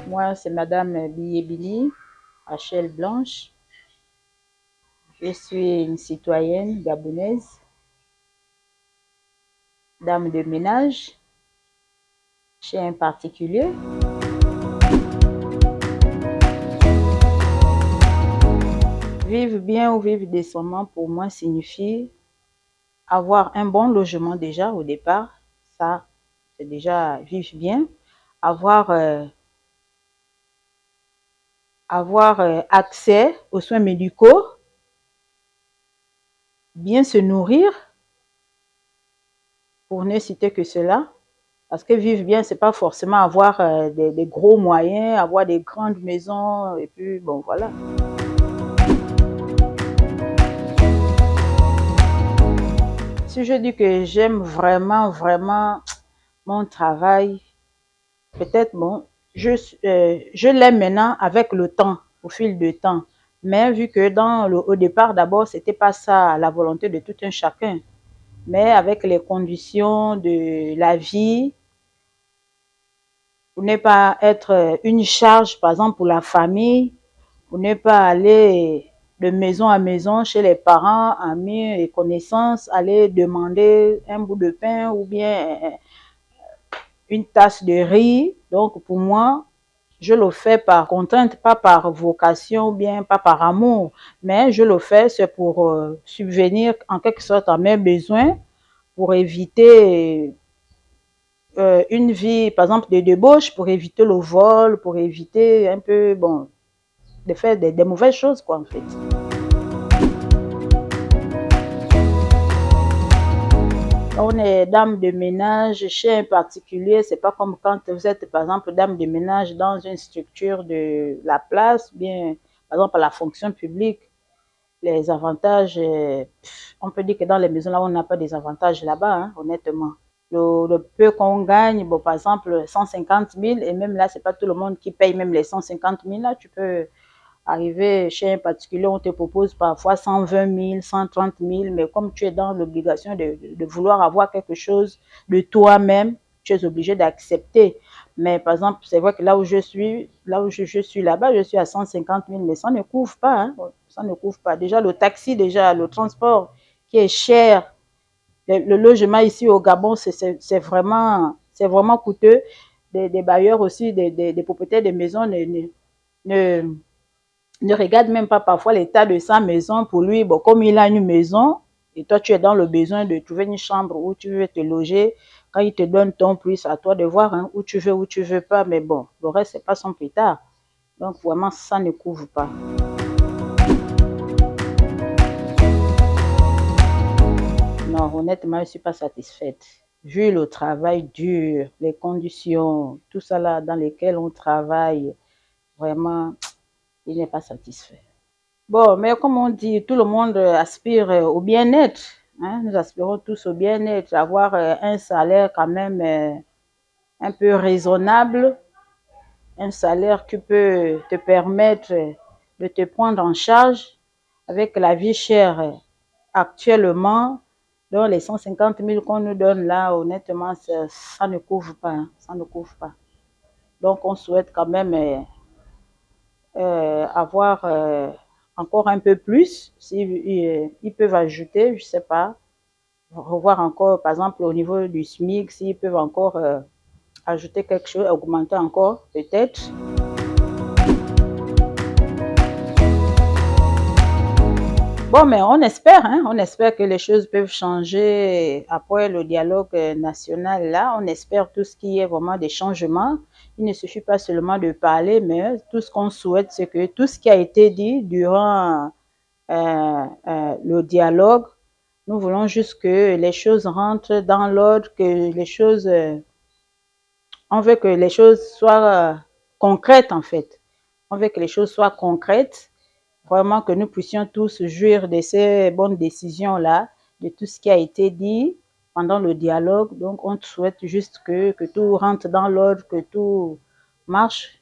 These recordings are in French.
Moi, c'est Madame Biyebili, Rachel Blanche. Je suis une citoyenne gabonaise, dame de ménage chez un particulier. Vivre bien ou vivre décemment, pour moi, signifie avoir un bon logement déjà au départ. Ça, c'est déjà vivre bien. Avoir accès aux soins médicaux, bien se nourrir, pour ne citer que cela. Parce que vivre bien, c'est pas forcément avoir des gros moyens, avoir des grandes maisons, et puis bon, voilà. Si je dis que j'aime vraiment, vraiment mon travail, peut-être, bon, je l'aime maintenant avec le temps, au fil du temps. Mais vu que au départ, d'abord, c'était pas ça la volonté de tout un chacun. Mais avec les conditions de la vie, pour ne pas être une charge, par exemple, pour la famille, pour ne pas aller de maison à maison chez les parents, amis et connaissances, aller demander un bout de pain ou bien une tasse de riz. Donc, pour moi, je le fais par contrainte, pas par vocation ou bien pas par amour, mais je le fais, c'est pour subvenir en quelque sorte à mes besoins, pour éviter une vie, par exemple, de débauche, pour éviter le vol, pour éviter un peu, bon, de faire des mauvaises choses, quoi, en fait. On est dame de ménage chez un particulier, c'est pas comme quand vous êtes, par exemple, dame de ménage dans une structure de la place, bien, par exemple, à la fonction publique. Les avantages, on peut dire que dans les maisons là, on n'a pas des avantages là-bas, hein, honnêtement. Le peu qu'on gagne, bon, par exemple, 150 000, et même là, c'est pas tout le monde qui paye même les 150 000. Là, tu peux arriver chez un particulier, on te propose parfois 120 000, 130 000, mais comme tu es dans l'obligation de vouloir avoir quelque chose de toi-même, tu es obligé d'accepter. Mais par exemple, c'est vrai que là où je suis, je suis là-bas, je suis à 150 000, mais ça ne couvre pas, hein, ça ne couvre pas. Déjà, le taxi, déjà, le transport qui est cher, le logement ici au Gabon, c'est vraiment coûteux. Des bailleurs aussi, des propriétaires de maisons ne, ne regarde même pas parfois l'état de sa maison. Pour lui, bon, comme il a une maison, et toi tu es dans le besoin de trouver une chambre où tu veux te loger, quand il te donne ton prix, c'est à toi de voir, hein, où tu veux pas, mais bon, le reste, c'est pas son pétard. Donc vraiment, ça ne couvre pas. Non, honnêtement, je ne suis pas satisfaite. Vu le travail dur, les conditions, tout ça là dans lesquelles on travaille, vraiment, il n'est pas satisfait. Bon, mais comme on dit, tout le monde aspire au bien-être, hein. Nous aspirons tous au bien-être, avoir un salaire quand même un peu raisonnable, un salaire qui peut te permettre de te prendre en charge avec la vie chère actuellement. Donc les 150 000 qu'on nous donne là, honnêtement, ça ne couvre pas, hein, ça ne couvre pas. Donc on souhaite quand même avoir encore un peu plus, s'ils peuvent ajouter, je ne sais pas, revoir encore, par exemple, au niveau du SMIC, s'ils peuvent encore ajouter quelque chose, augmenter encore, peut-être. Bon, mais on espère, hein, on espère que les choses peuvent changer après le dialogue national là. On espère tout ce qui est vraiment des changements. Il ne suffit pas seulement de parler, mais tout ce qu'on souhaite, c'est que tout ce qui a été dit durant le dialogue, nous voulons juste que les choses rentrent dans l'ordre, que les choses, on veut que les choses soient concrètes en fait. On veut que les choses soient concrètes. Vraiment que nous puissions tous jouir de ces bonnes décisions-là, de tout ce qui a été dit pendant le dialogue. Donc, on souhaite juste que tout rentre dans l'ordre, que tout marche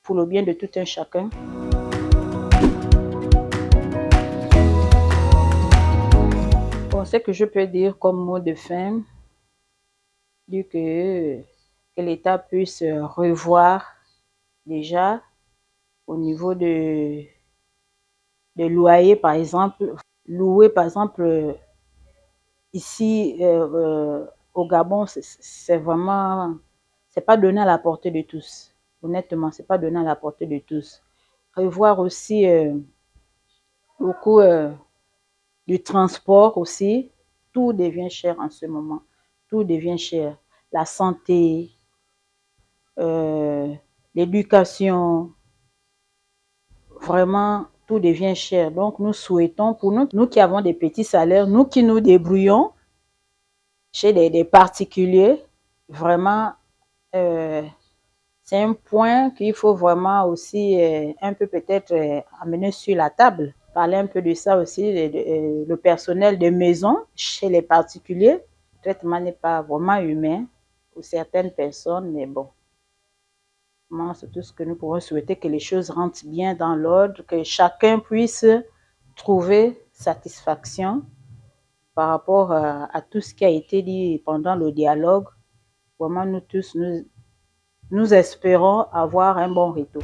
pour le bien de tout un chacun. Bon, ce que je peux dire comme mot de fin, dire que l'État puisse revoir déjà au niveau de loyer, par exemple, louer, par exemple, ici au Gabon, c'est vraiment, c'est pas donné à la portée de tous. Honnêtement, c'est pas donné à la portée de tous. Revoir aussi beaucoup du transport aussi. Tout devient cher en ce moment. Tout devient cher. La santé, l'éducation, vraiment, tout devient cher. Donc, nous souhaitons, pour nous qui avons des petits salaires, nous qui nous débrouillons chez des particuliers, vraiment, c'est un point qu'il faut vraiment aussi un peu peut-être amener sur la table. Parler un peu de ça aussi, le personnel de maison chez les particuliers. Le traitement n'est pas vraiment humain pour certaines personnes, mais bon. C'est tout ce que nous pourrons souhaiter, que les choses rentrent bien dans l'ordre, que chacun puisse trouver satisfaction par rapport à tout ce qui a été dit pendant le dialogue. Vraiment, nous tous, nous espérons avoir un bon retour.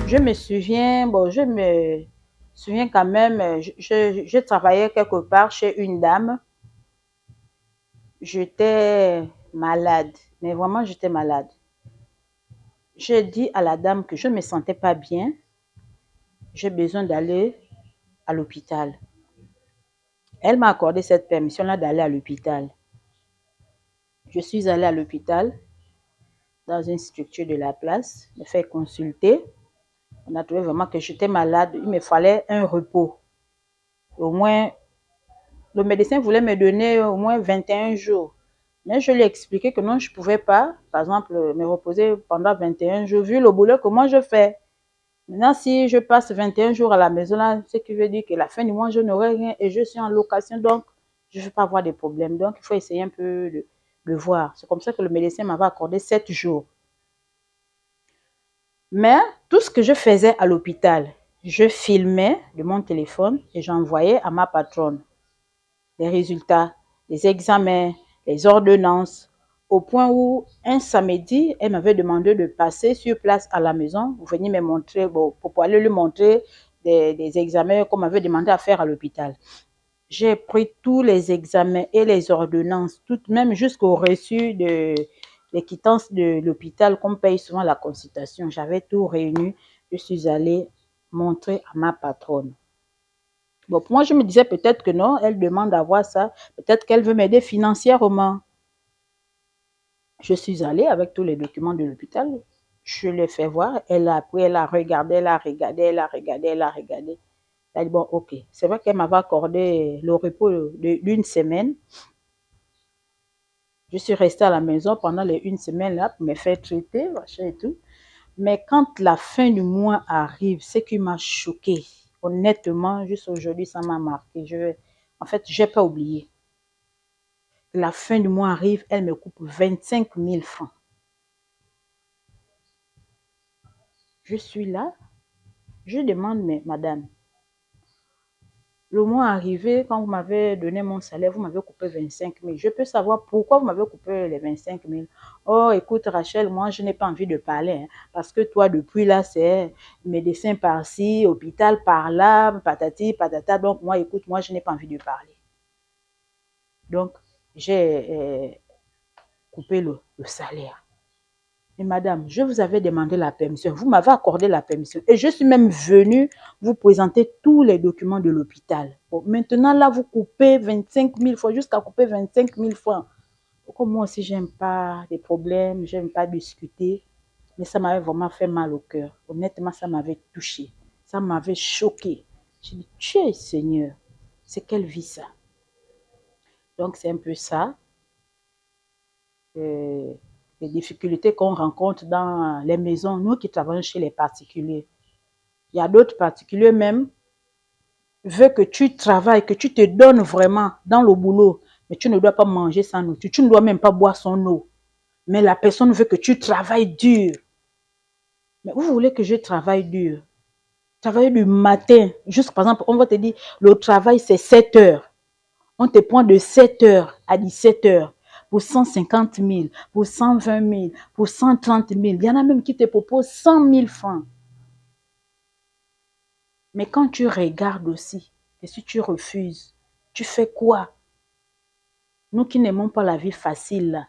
Je me souviens quand même, je travaillais quelque part chez une dame. J'étais malade, mais vraiment j'étais malade. J'ai dit à la dame que je ne me sentais pas bien. J'ai besoin d'aller à l'hôpital. Elle m'a accordé cette permission-là d'aller à l'hôpital. Je suis allée à l'hôpital, dans une structure de la place, me faire consulter. On a trouvé vraiment que j'étais malade. Il me fallait un repos. Au moins, le médecin voulait me donner au moins 21 jours. Mais je lui ai expliqué que non, je ne pouvais pas, par exemple, me reposer pendant 21 jours, vu le boulot que moi je fais. Maintenant, si je passe 21 jours à la maison, là, ce qui veut dire que la fin du mois, je n'aurai rien et je suis en location, donc je ne vais pas avoir de problème. Donc, il faut essayer un peu de voir. C'est comme ça que le médecin m'avait accordé 7 jours. Mais tout ce que je faisais à l'hôpital, je filmais de mon téléphone et j'envoyais à ma patronne les résultats, les examens, les ordonnances, au point où un samedi, elle m'avait demandé de passer sur place à la maison pour venir me montrer, pour aller lui montrer des examens qu'on m'avait demandé à faire à l'hôpital. J'ai pris tous les examens et les ordonnances, même jusqu'au reçu de les quittances de l'hôpital qu'on paye souvent la consultation. J'avais tout réuni. Je suis allée montrer à ma patronne. Bon, pour moi, je me disais peut-être que non, elle demande à voir ça. Peut-être qu'elle veut m'aider financièrement. Je suis allée avec tous les documents de l'hôpital. Je l'ai fait voir. Elle a pris, elle a regardé, elle a regardé, elle a regardé, elle a regardé. Elle a dit, bon, ok. C'est vrai qu'elle m'avait accordé le repos d'une semaine. Je suis restée à la maison pendant les une semaine là pour me faire traiter, machin et tout. Mais quand la fin du mois arrive, ce qui m'a choquée, honnêtement, juste aujourd'hui, ça m'a marqué. En fait, je n'ai pas oublié. La fin du mois arrive, elle me coupe 25 000 francs. Je suis là, je demande, mais madame, le mois arrivé, quand vous m'avez donné mon salaire, vous m'avez coupé 25 000. Je peux savoir pourquoi vous m'avez coupé les 25 000. Oh, écoute Rachel, moi je n'ai pas envie de parler. Hein, parce que toi, depuis là, c'est médecin par-ci, hôpital par-là, patati, patata. Donc moi, écoute, moi je n'ai pas envie de parler. Donc, j'ai coupé le salaire. Et madame, je vous avais demandé la permission. Vous m'avez accordé la permission. Et je suis même venue vous présenter tous les documents de l'hôpital. Bon, maintenant, là, vous coupez 25 000 francs, jusqu'à couper 25 000 francs. Pourquoi moi aussi, j'aime pas des problèmes, j'aime pas discuter. Mais ça m'avait vraiment fait mal au cœur. Honnêtement, ça m'avait touché. Ça m'avait choqué. J'ai dit, Dieu Seigneur, c'est quelle vie ça? Donc, c'est un peu ça. Les difficultés qu'on rencontre dans les maisons, nous qui travaillons chez les particuliers. Il y a d'autres particuliers même, veulent que tu travailles, que tu te donnes vraiment dans le boulot, mais tu ne dois pas manger sans nourriture, tu ne dois même pas boire son eau. Mais la personne veut que tu travailles dur. Mais vous voulez que je travaille dur? Travailler du matin, juste par exemple, on va te dire, le travail c'est 7 heures. On te prend de 7 heures à 17 heures pour 150 000, pour 120 000, pour 130 000. Il y en a même qui te proposent 100 000 francs. Mais quand tu regardes aussi, et si tu refuses, tu fais quoi? Nous qui n'aimons pas la vie facile,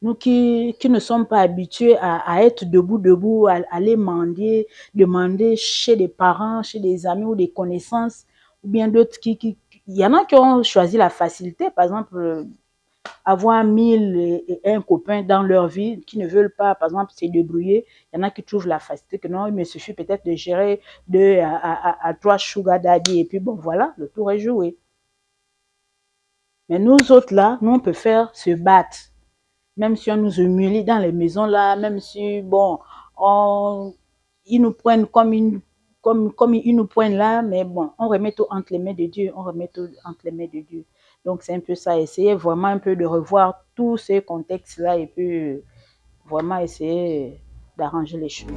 nous qui ne sommes pas habitués à être debout, à aller demander chez des parents, chez des amis ou des connaissances, ou bien d'autres il y en a qui ont choisi la facilité, par exemple, avoir 1001 copains dans leur vie, qui ne veulent pas, par exemple, se débrouiller. Il y en a qui trouvent la facilité, que non, il me suffit peut-être de gérer 2 à 3 sugar daddy, et puis bon, voilà, le tour est joué. Mais nous autres, là, nous, on peut faire se battre. Même si on nous humilie dans les maisons là, même si, bon, ils nous prennent comme ils nous prennent là, mais bon, on remet tout entre les mains de Dieu, on remet tout entre les mains de Dieu. Donc, c'est un peu ça, essayer vraiment un peu de revoir tous ces contextes-là et puis vraiment essayer d'arranger les choses.